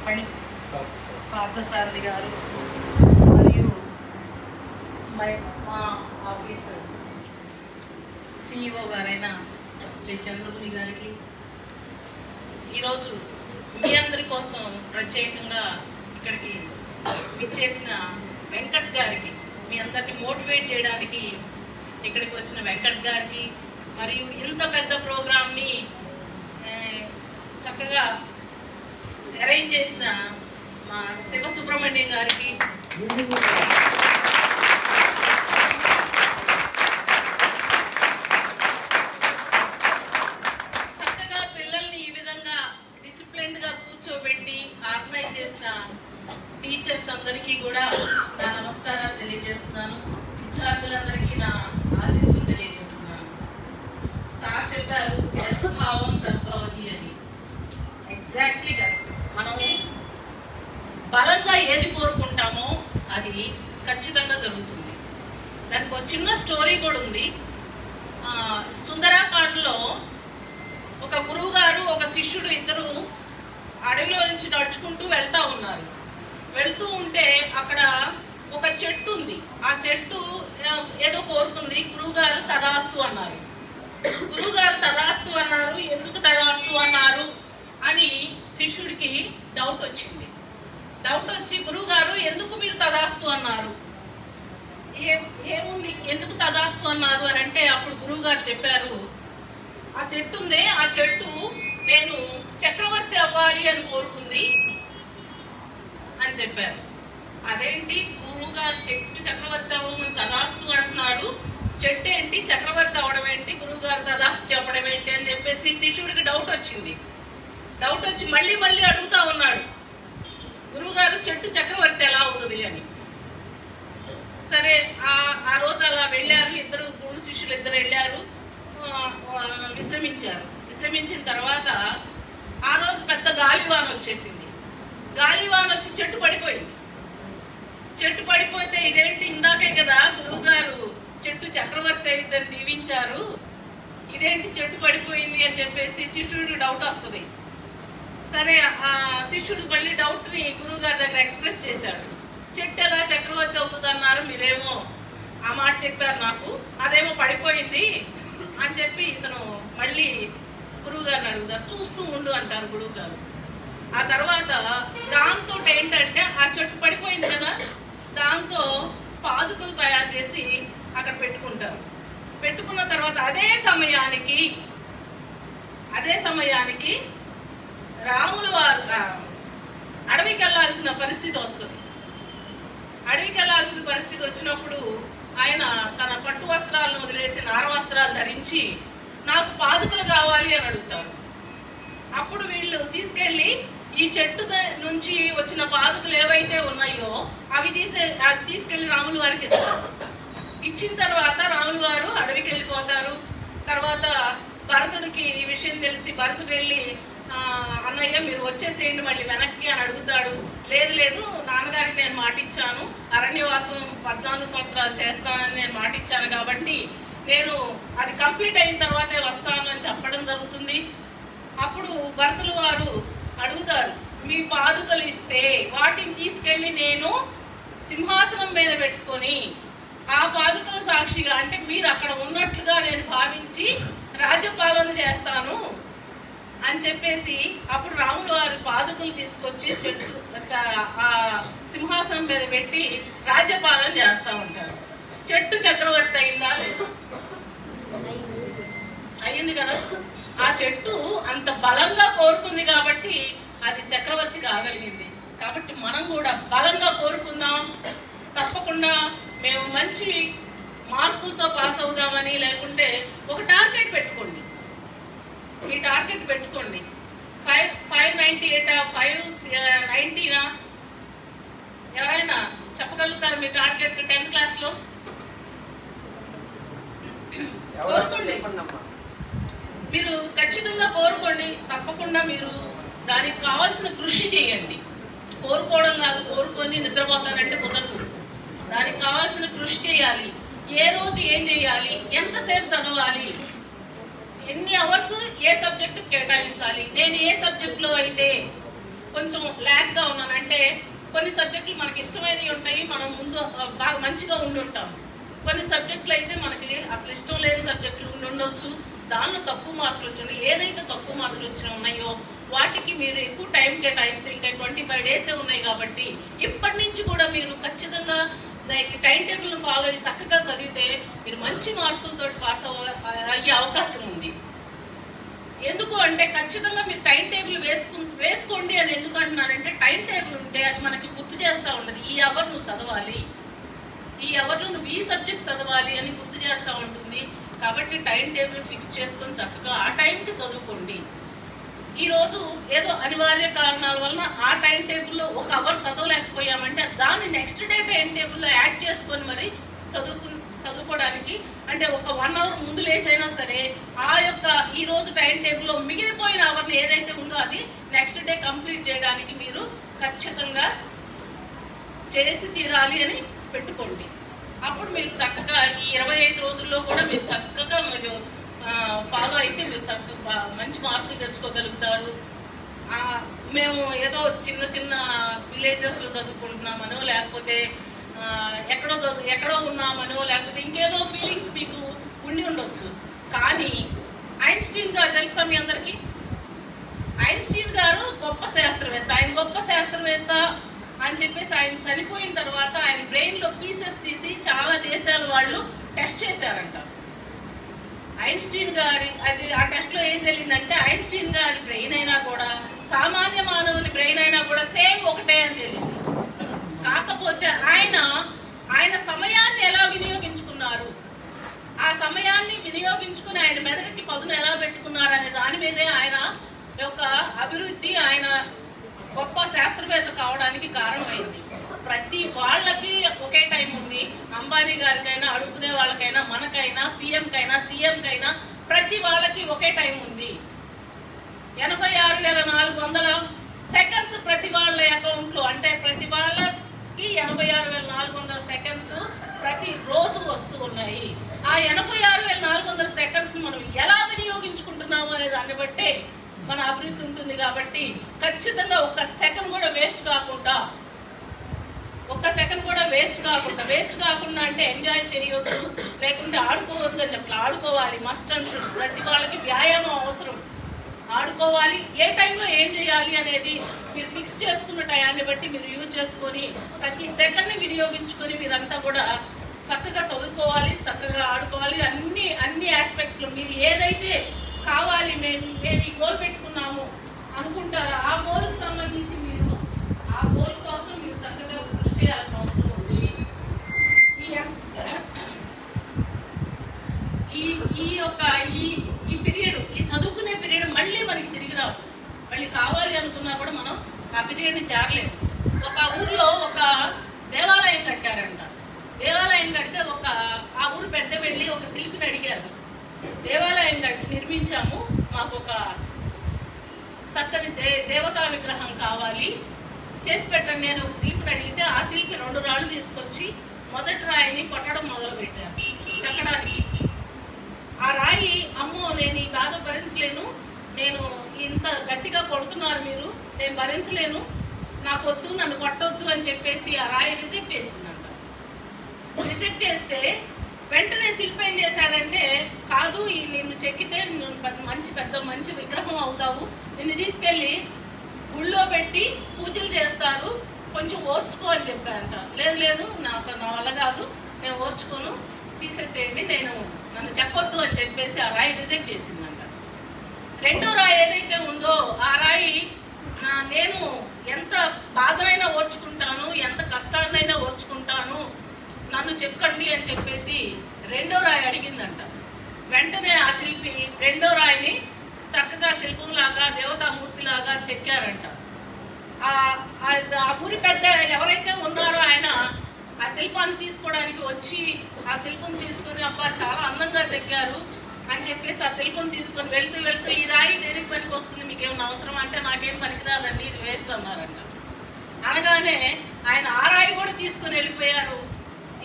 పని పార్థసారథి గారు మరియు మా ఆఫీసు సిఇఓ గారైన శ్రీ చంద్రపురి గారికి ఈరోజు మీ అందరి కోసం ప్రత్యేకంగా ఇక్కడికి విచ్చేసిన వెంకట్ గారికి, మీ అందరిని మోటివేట్ చేయడానికి ఇక్కడికి వచ్చిన వెంకట్ గారికి, మరియు ఇంత పెద్ద ప్రోగ్రామ్ని చక్కగా అరేంజ్ చేసిన మా శివ సుబ్రహ్మణ్యం గారికి, చక్కగా పిల్లల్ని ఈ విధంగా డిసిప్లిన్డ్గా కూర్చోబెట్టి ఆర్గనైజ్ చేసిన టీచర్స్ అందరికీ కూడా నా నమస్కారాలు తెలియజేస్తున్నాను. విద్యార్థులందరికీ నా ఆశీస్సులు తెలియజేస్తున్నాను. సార్ చెప్పారు భావం తత్వవతి అని. Exactly correct. మనం బలంగా ఏది కోరుకుంటామో అది ఖచ్చితంగా జరుగుతుంది. దానికి ఒక చిన్న స్టోరీ కూడా ఉంది. సుందరాకాండలో ఒక గురువు గారు ఒక శిష్యుడు ఇద్దరు అడవిలో నుంచి నడుచుకుంటూ వెళ్తా ఉన్నారు. వెళ్తూ ఉంటే అక్కడ ఒక చెట్టు ఉంది. ఆ చెట్టు ఏదో కోరుకుంది. గురువుగారు తదాస్తు అన్నారు. గురువుగారు తదాస్తు అన్నారు. ఎందుకు తదాస్తు అన్నారు అని శిష్యుడికి డౌట్ వచ్చింది. డౌట్ వచ్చి, గురువుగారు ఎందుకు మీరు తదాస్తు అన్నారు, ఏముంది, ఎందుకు తదాస్తు అన్నారు అని అంటే, అప్పుడు గురువు గారు చెప్పారు, ఆ చెట్టు ఉందే, ఆ చెట్టు నేను చక్రవర్తి అవ్వాలి అని కోరుకుంది అని చెప్పారు. అదేంటి గురువు గారు చెట్టు చక్రవర్తి అవ్వమని తదాస్తు అంటున్నారు, చెట్టు ఏంటి చక్రవర్తి అవ్వడం ఏంటి, గురువు గారు తదాస్తు చెప్పడం ఏంటి అని చెప్పేసి శిష్యుడికి డౌట్ వచ్చింది. డౌట్ వచ్చి మళ్ళీ మళ్ళీ అడుగుతా ఉన్నాడు, గురువుగారు చెట్టు చక్రవర్తి ఎలా అవుతుంది అని. సరే, ఆ రోజు అలా వెళ్ళారు. ఇద్దరు గురు శిష్యులు ఇద్దరు వెళ్ళారు, విశ్రమించారు. విశ్రమించిన తర్వాత ఆ రోజు పెద్ద గాలివాన వచ్చేసింది. గాలివాన వచ్చి చెట్టు పడిపోయింది. చెట్టు పడిపోతే ఇదేంటి, ఇందాకే కదా గురువు గారు చెట్టు చక్రవర్తి అయిద్దని దీవించారు, ఇదేంటి చెట్టు పడిపోయింది అని చెప్పేసి శిష్యుడికి డౌట్ వస్తుంది. సరే, ఆ శిష్యుడు మళ్ళీ డౌట్ని గురువు గారి దగ్గర ఎక్స్ప్రెస్ చేశాడు. చెట్టు ఎలా చక్రవర్తి అవుతుంది అన్నారు, మీరేమో ఆ మాట చెప్పారు నాకు, అదేమో పడిపోయింది అని చెప్పి ఇతను మళ్ళీ గురువు గారిని అడుగుతారు. చూస్తూ ఉండు అంటారు గురువు గారు. ఆ తర్వాత దాంతో ఏంటంటే, ఆ చెట్టు పడిపోయింది కదా, దాంతో పాదుకలు తయారు చేసి అక్కడ పెట్టుకుంటారు. పెట్టుకున్న తర్వాత అదే సమయానికి రాములు వారు అడవికి వెళ్ళాల్సిన పరిస్థితి వస్తుంది. అడవికి వెళ్ళాల్సిన పరిస్థితి వచ్చినప్పుడు ఆయన తన పట్టు వస్త్రాలను వదిలేసి నార వస్త్రాలు ధరించి నాకు పాదుకలు కావాలి అని అడుగుతారు. అప్పుడు వీళ్ళు తీసుకెళ్ళి ఈ చెట్టు నుంచి వచ్చిన పాదుకలు ఏవైతే ఉన్నాయో అవి తీసుకెళ్లి రాముల వారికి ఇస్తారు. ఇచ్చిన తర్వాత రాముల వారు అడవికి వెళ్ళిపోతారు. తర్వాత భరతుడికి ఈ విషయం తెలిసి భరతుడు వెళ్ళి, అన్నయ్య మీరు వచ్చేసేయండి మళ్ళీ వెనక్కి అని అడుగుతాడు. లేదు లేదు, నాన్నగారికి నేను మాటిచ్చాను, అరణ్యవాసం 14 సంవత్సరాలు చేస్తానని నేను మాటిచ్చాను, కాబట్టి నేను అది కంప్లీట్ అయిన తర్వాతే వస్తాను అని చెప్పడం జరుగుతుంది. అప్పుడు భరతులు వారు అడుగుతారు, మీ పాదుకలు ఇస్తే వాటిని తీసుకెళ్ళి నేను సింహాసనం మీద పెట్టుకొని ఆ పాదుకల సాక్షిగా, అంటే మీరు అక్కడ ఉన్నట్లుగా నేను భావించి రాజ్యపాలన చేస్తాను అని చెప్పేసి అప్పుడు రాములు వారి పాదుకలు తీసుకొచ్చి చెట్టు ఆ సింహాసనం మీద పెట్టి రాజ్యపాలన చేస్తూ ఉంటారు. చెట్టు చక్రవర్తి అయిందా? అయ్యింది కదా. ఆ చెట్టు అంత బలంగా కోరుకుంది కాబట్టి అది చక్రవర్తి కాగలిగింది. కాబట్టి మనం కూడా బలంగా కోరుకుందాం. తప్పకుండా మేము మంచి మార్కులతో పాస్ అవుదామని, లేకుంటే ఒక టార్గెట్ పెట్టుకోండి. మీ టార్గెట్ పెట్టుకోండి. 598 590 ఎవరైనా చెప్పగలుగుతారు మీ టార్గెట్ 10th క్లాస్లో? కోరుకోండి, మీరు ఖచ్చితంగా కోరుకోండి. తప్పకుండా మీరు దానికి కావాల్సిన కృషి చేయండి. కోరుకోవడం కాదు, కోరుకొని నిద్రపోతానంటే కుదరదు. దానికి కావాల్సిన కృషి చేయాలి. ఏ రోజు ఏం చేయాలి, ఎంతసేపు చదవాలి, ఎన్ని అవర్స్ ఏ సబ్జెక్టు కేటాయించాలి. నేను ఏ సబ్జెక్టులో అయితే కొంచెం ల్యాక్గా ఉన్నాను అంటే కొన్ని సబ్జెక్టులు మనకి ఇష్టమైనవి ఉంటాయి, మనం ముందు బాగా మంచిగా ఉండి ఉంటాం. కొన్ని సబ్జెక్టులు అయితే మనకి అసలు ఇష్టం లేని సబ్జెక్టులు ఉండొచ్చు, దానిలో తక్కువ మార్కులు వచ్చి ఏదైతే తక్కువ మార్కులు వచ్చినా ఉన్నాయో వాటికి మీరు ఎక్కువ టైం కేటాయిస్తే ఇంకా 25 డేసే ఉన్నాయి కాబట్టి ఇప్పటి నుంచి కూడా మీరు ఖచ్చితంగా టైం టేబుల్ ఫాలో అయ్యి చక్కగా చదివితే మీరు మంచి మార్కులతో పాస్ అయ్యే అవకాశం ఉంది. ఎందుకు అంటే ఖచ్చితంగా మీరు టైం టేబుల్ వేసుకోండి అని ఎందుకు అంటున్నానంటే టైం టేబుల్ ఉంటే అది మనకి గుర్తు చేస్తూ ఉంటుంది, ఈ అవర్ నువ్వు చదవాలి, ఈ అవర్లో నువ్వు ఈ సబ్జెక్ట్ చదవాలి అని గుర్తు చేస్తూ ఉంటుంది. కాబట్టి టైం టేబుల్ ఫిక్స్ చేసుకొని చక్కగా ఆ టైంకి చదువుకోండి. ఈరోజు ఏదో అనివార్య కారణాల వలన ఆ టైం టేబుల్లో ఒక అవర్ చదవలేకపోయామంటే దాన్ని నెక్స్ట్ డే టైం టేబుల్లో యాడ్ చేసుకొని మరి చదువుకోవడానికి అంటే ఒక 1 అవర్ ముందు లేచైనా సరే ఆ యొక్క ఈ రోజు టైం టేబుల్లో మిగిలిపోయిన అవర్ని ఏదైతే ఉందో అది నెక్స్ట్ డే కంప్లీట్ చేయడానికి మీరు ఖచ్చితంగా చేసి తీరాలి అని పెట్టుకోండి. అప్పుడు మీరు చక్కగా ఈ 25 రోజుల్లో కూడా మీరు చక్కగా మీరు ఫాలో అయితే మీరు చక్కగా మంచి మార్కులు తెచ్చుకోగలుగుతారు. మేము ఏదో చిన్న చిన్న విలేజెస్లో చదువుకుంటున్నామనో లేకపోతే ఎక్కడో ఉన్నామనో లేకపోతే ఇంకేదో ఫీలింగ్స్ మీకు ఉండి ఉండొచ్చు. కానీ ఐన్స్టీన్ గారు తెలుసా మీ అందరికీ? ఐన్స్టీన్ గారు గొప్ప శాస్త్రవేత్త. ఆయన గొప్ప శాస్త్రవేత్త అని చెప్పేసి ఆయన చనిపోయిన తర్వాత ఆయన బ్రెయిన్లో పీసెస్ తీసి చాలా దేశాల వాళ్ళు టెస్ట్ చేశారంట. ఐన్స్టీన్ గారి ఆ టెస్ట్లో ఏం తెలియదంటే ఐన్స్టీన్ గారి బ్రెయిన్ అయినా కూడా సామాన్య మానవుని బ్రెయిన్ అయినా కూడా సేమ్ ఒకటే అని తెలియదు. కాకపోతే ఆయన సమయాన్ని ఎలా వినియోగించుకున్నారు, ఆ సమయాన్ని వినియోగించుకుని ఆయన మెదడుకి పదును ఎలా పెట్టుకున్నారు అనే దాని మీదే ఆయన యొక్క అభివృద్ధి, ఆయన గొప్ప శాస్త్రవేత్త కావడానికి కారణమైంది. ప్రతి వాళ్ళకి ఒకే టైం ఉంది. అంబానీ గారికైనా అడుగుకునే వాళ్ళకైనా మనకైనా పిఎంకైనా సీఎంకైనా ప్రతి వాళ్ళకి ఒకే టైం ఉంది. 86,400 సెకండ్స్ ప్రతి వాళ్ళ అకౌంట్లో అంటే ప్రతి వాళ్ళకి 86,400 సెకండ్స్ ప్రతి రోజు వస్తూ ఉన్నాయి. ఆ 86,400 సెకండ్స్ మనం ఎలా వినియోగించుకుంటున్నాము అనే దాన్ని బట్టే మన అభివృద్ధి ఉంటుంది. కాబట్టి ఖచ్చితంగా ఒక్క సెకండ్ కూడా వేస్ట్ కాకుండా వేస్ట్ కాకుండా అంటే ఎంజాయ్ చేయొద్దు, లేకుంటే ఆడుకోవద్దు అని చెప్పి ఆడుకోవాలి. Must and should. ప్రతి వాళ్ళకి వ్యాయామం అవసరం, ఆడుకోవాలి. ఏ టైంలో ఏం చేయాలి అనేది మీరు ఫిక్స్ చేసుకున్న టయాన్ని బట్టి మీరు యూజ్ చేసుకొని ప్రతి సెకండ్ని వినియోగించుకొని మీరంతా కూడా చక్కగా చదువుకోవాలి, చక్కగా ఆడుకోవాలి. అన్ని ఆస్పెక్ట్స్లో మీరు ఏదైతే కావాలి మేము ఈ గోల్ పెట్టుకున్నాము అనుకుంటారో ఆ గోల్కి సంబంధించి మీరు ఆ గోల్ కోసం మీరు చక్కగా కృషి చేయాల్సిన అవసరం ఉంది. ఈ పీరియడ్, ఈ చదువుకునే పీరియడ్ మళ్ళీ మనకి తిరిగి రావు. మళ్ళీ కావాలి అనుకున్నా కూడా మనం ఆ పీరియడ్ని చేరలేము. ఒక ఊర్లో ఒక దేవాలయం కట్టారంట. దేవాలయం కడితే ఆ ఊరు పెద్ద వెళ్ళి ఒక శిల్పిని అడిగారు, దేవాలయం నిర్మించాము, మాకు ఒక చక్కని దేవతా విగ్రహం కావాలి, చేసి పెట్టండి నేను ఒక శిల్పిని అడిగితే ఆ శిల్పి 2 రాళ్ళు తీసుకొచ్చి మొదటి రాయిని కొట్టడం మొదలుపెట్టారు చెక్కడానికి. ఆ రాయి అమ్మో నేను ఈ బాధ భరించలేను, నేను ఇంత గట్టిగా కొడుతున్నారు మీరు, నేను భరించలేను, నాకు వద్దు, నన్ను కొట్టొద్దు అని చెప్పేసి ఆ రాయి రిజెక్ట్ చేసిందంట. రిజెక్ట్ చేస్తే వెంటనే శిల్పి ఏం చేశాడంటే కాదు నిన్ను చెక్కితే మంచి విగ్రహం అవుతావు, నిన్ను తీసుకెళ్ళి గుళ్ళో పెట్టి పూజలు చేస్తారు, కొంచెం ఓర్చుకో అని చెప్పారంట. లేదు నా వల్ల కాదు, నేను ఓర్చుకోను, తీసేసేయండి, నన్ను చెప్పొద్దు అని చెప్పేసి ఆ రాయి రిజెక్ట్ చేసిందంట. 2వ రాయి ఏదైతే ఉందో ఆ రాయి నేను ఎంత బాధనైనా ఓర్చుకుంటాను, ఎంత కష్టాన్నైనా ఓర్చుకుంటాను, నన్ను చెప్పండి అని చెప్పేసి 2వ రాయి అడిగిందంట. వెంటనే ఆ శిల్పి 2వ రాయిని చక్కగా శిల్పంలాగా దేవతామూర్తిలాగా చెక్కారంట. ఆ ఊరి పెద్ద ఎవరైతే ఉన్నారో ఆయన ఆ శిల్పాన్ని తీసుకోవడానికి వచ్చి ఆ శిల్పం తీసుకొని అబ్బా చాలా అందంగా చెక్కారు అని చెప్పేసి ఆ శిల్పం తీసుకొని వెళ్తూ ఈ రాయి దేనికి పనికి వస్తుంది, మీకు ఏమైనా అవసరం అంటే నాకేం పనికిరాదండి, ఇది వేస్ట్ అన్నారంట. అనగానే ఆయన ఆ రాయి కూడా తీసుకొని వెళ్ళిపోయారు.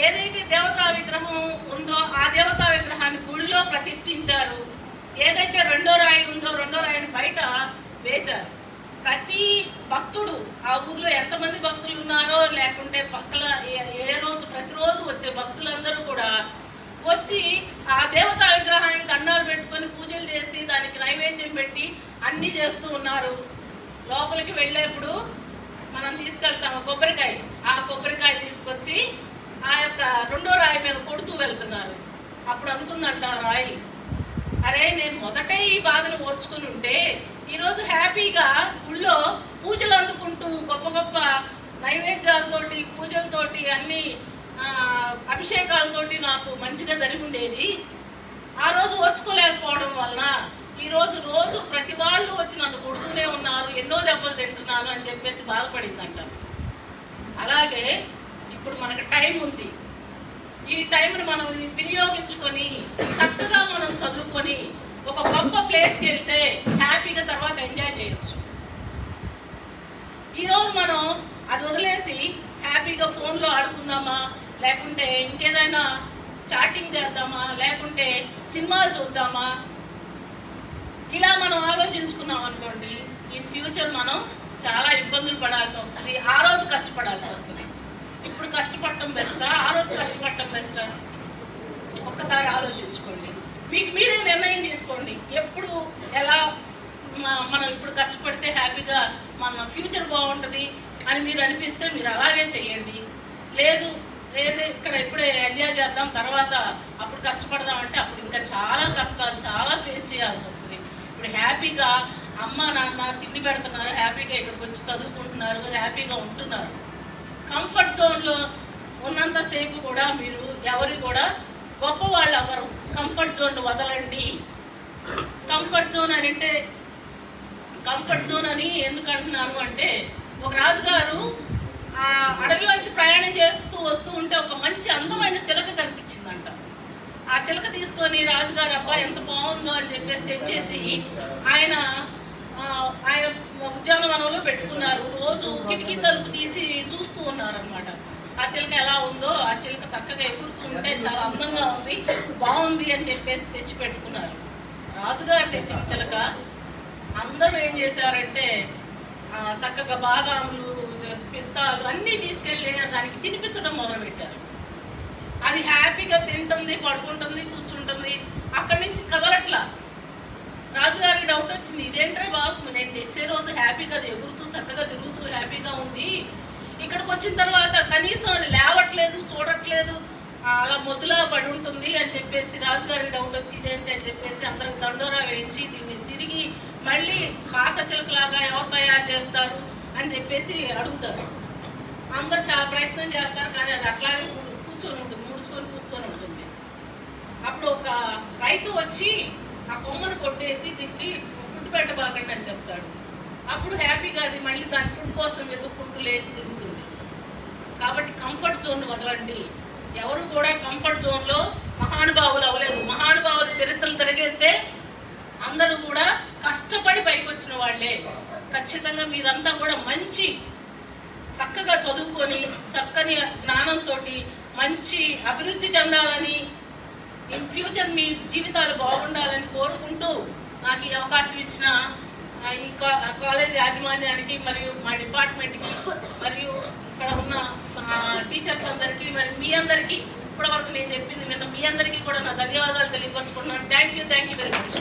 ఏదైతే దేవతా విగ్రహం ఉందో ఆ దేవతా విగ్రహాన్ని గుడిలో ప్రతిష్ఠించారు. ఏదైతే 2వ రాయి ఉందో 2వ రాయిని బయట వేశారు. ప్రతి భక్తుడు ఆ ఊర్లో ఎంతమంది భక్తులు ఉన్నారో లేకుంటే పక్కల ఏ రోజు ప్రతిరోజు వచ్చే భక్తులందరూ కూడా వచ్చి ఆ దేవతా విగ్రహానికి దండాలు పెట్టుకొని పూజలు చేసి దానికి నైవేద్యం పెట్టి అన్నీ చేస్తూ ఉన్నారు. లోపలికి వెళ్ళేప్పుడు మనం తీసుకెళ్తాము కొబ్బరికాయ, ఆ కొబ్బరికాయ తీసుకొచ్చి ఆ యొక్క రెండో రాయి మీద కొడుతూ వెళ్తున్నారు. అప్పుడు అనుకుందంట రాయి, అరే నేను మొదటే ఈ బాధను ఓర్చుకుని ఉంటే ఈరోజు హ్యాపీగా ఊళ్ళో పూజలు అందుకుంటూ గొప్ప గొప్ప నైవేద్యాలతోటి పూజలతోటి అన్ని అభిషేకాలతోటి నాకు మంచిగా జరిగి ఉండేది. ఆ రోజు ఓర్చుకోలేకపోవడం వలన ఈరోజు రోజు ప్రతి వాళ్ళు వచ్చి నన్ను కొడుతూనే ఉన్నారు, ఎన్నో దెబ్బలు తింటున్నాను అని చెప్పేసి బాధపడిందంట. అలాగే ఇప్పుడు మనకు టైం ఉంది, ఈ టైంని మనం వినియోగించుకొని చక్కగా మనం చదువుకొని ఒక గొప్ప ప్లేస్కి వెళ్తే హ్యాపీగా తర్వాత ఎంజాయ్ చేయొచ్చు. ఈరోజు మనం అది వదిలేసి హ్యాపీగా ఫోన్లో ఆడుకుందామా, లేకుంటే ఇంకేదైనా చాటింగ్ చేద్దామా, లేకుంటే సినిమాలు చూద్దామా, ఇలా మనం ఆలోచించుకున్నాం అనుకోండి, ఇన్ ఫ్యూచర్ మనం చాలా ఇబ్బందులు పడాల్సి వస్తుంది. ఆ రోజు కష్టపడాల్సి వస్తుంది. ఇప్పుడు కష్టపడటం బెస్టా, ఆ రోజు కష్టపడటం బెస్టా? ఒక్కసారి ఆలోచించుకోండి, మీకు మీరే నిర్ణయం తీసుకోండి. ఎప్పుడు ఎలా మనం ఇప్పుడు కష్టపడితే హ్యాపీగా మన ఫ్యూచర్ బాగుంటుంది అని మీరు అనిపిస్తే మీరు అలాగే చేయండి. లేదు ఇక్కడ ఇప్పుడే ఎంజాయ్ చేద్దాం, తర్వాత అప్పుడు కష్టపడదాం అంటే అప్పుడు ఇంకా చాలా కష్టాలు చాలా ఫేస్ చేయాల్సి వస్తుంది. ఇప్పుడు హ్యాపీగా అమ్మ నాన్న తిండి పెడుతున్నారు, హ్యాపీగా ఇక్కడికి వచ్చి చదువుకుంటున్నారు, హ్యాపీగా ఉంటున్నారు. కంఫర్ట్ జోన్లో ఉన్నంతసేపు కూడా మీరు ఎవరు కూడా గొప్ప వాళ్ళు ఎవరు. కంఫర్ట్ జోన్ వదలండి. కంఫర్ట్ జోన్ అని అంటే కంఫర్ట్ జోన్ అని ఎందుకు అంటున్నాను అంటే, ఒక రాజుగారు ఆ అడవిలోంచి ప్రయాణం చేస్తూ వస్తూ ఉంటే ఒక మంచి అందమైన చిలక కనిపించిందంట. ఆ చిలక తీసుకొని రాజుగారు అబ్బా ఎంత బాగుందో అని చెప్పేసి తెచ్చేసి ఆయన ఉద్యానవనంలో పెట్టుకున్నారు. రోజు కిటికీ తలుపు తీసి చూస్తూ ఉన్నారనమాట. ఆ చిలక ఎలా ఉందో, ఆ చిలక చక్కగా ఎగురుతూ ఉంటే చాలా అందంగా ఉంది, బాగుంది అని చెప్పేసి తెచ్చి పెట్టుకున్నారు. రాజుగారు తెచ్చిన చిలక అందరూ ఏం చేశారంటే చక్కగా బాదాములు పిస్తాలు అన్నీ తీసుకెళ్ళి దానికి తినిపించడం మొదలుపెట్టారు. అది హ్యాపీగా తింటుంది, పడుకుంటుంది, కూర్చుంటుంది, అక్కడి నుంచి కదలట్లా. రాజుగారికి డౌట్ వచ్చింది, ఇదేంటే బాబు నేను తెచ్చే రోజు హ్యాపీగా ఎగురుతూ చక్కగా తిరుగుతూ హ్యాపీగా ఉంది, ఇక్కడికి వచ్చిన తర్వాత కనీసం అది లేవట్లేదు, చూడట్లేదు, అలా మొద్దులా పడి ఉంటుంది అని చెప్పేసి రాజుగారికి డౌట్ వచ్చి ఇదేంటి అని చెప్పేసి అందరికి దండోరా వేయించి దీన్ని తిరిగి మళ్ళీ పాత చిలకలాగా ఎవరు తయారు చేస్తారు అని చెప్పేసి అడుగుతారు. అందరు చాలా ప్రయత్నం చేస్తారు, కానీ అది అట్లాగే కూర్చొని ఉంటుంది, ముడుచుకొని కూర్చొని ఉంటుంది. అప్పుడు ఒక రైతు వచ్చి ఆ కొమ్మను కొట్టేసి దీనికి ఫుడ్ పెట్టబాకండి అని చెప్తాడు. అప్పుడు హ్యాపీగా అది మళ్ళీ దాని ఫుడ్ కోసం వెతుక్కుంటూ లేచి తిరుగుతుంది. కాబట్టి కంఫర్ట్ జోన్ వదలండి. ఎవరు కూడా కంఫర్ట్ జోన్లో మహానుభావులు అవ్వలేదు. మహానుభావుల చరిత్రలు తిరగేస్తే అందరూ కూడా కష్టపడి పైకి వచ్చిన వాళ్ళే. ఖచ్చితంగా మీరంతా కూడా మంచి చక్కగా చదువుకొని చక్కని జ్ఞానంతో మంచి అభివృద్ధి చెందాలని, ఇన్ ఫ్యూచర్ మీ జీవితాలు బాగుండాలని కోరుకుంటూ నాకు ఈ అవకాశం ఇచ్చిన ఈ కాలేజ్ యాజమాన్యానికి మరియు మా డిపార్ట్మెంట్కి మరియు ఇక్కడ ఉన్న టీచర్స్ అందరికీ మరి మీ అందరికీ ఇప్పటివరకు నేను చెప్పింది విన్న మీ అందరికీ కూడా నా ధన్యవాదాలు తెలియపరుచుకున్నాను. Thank you very much.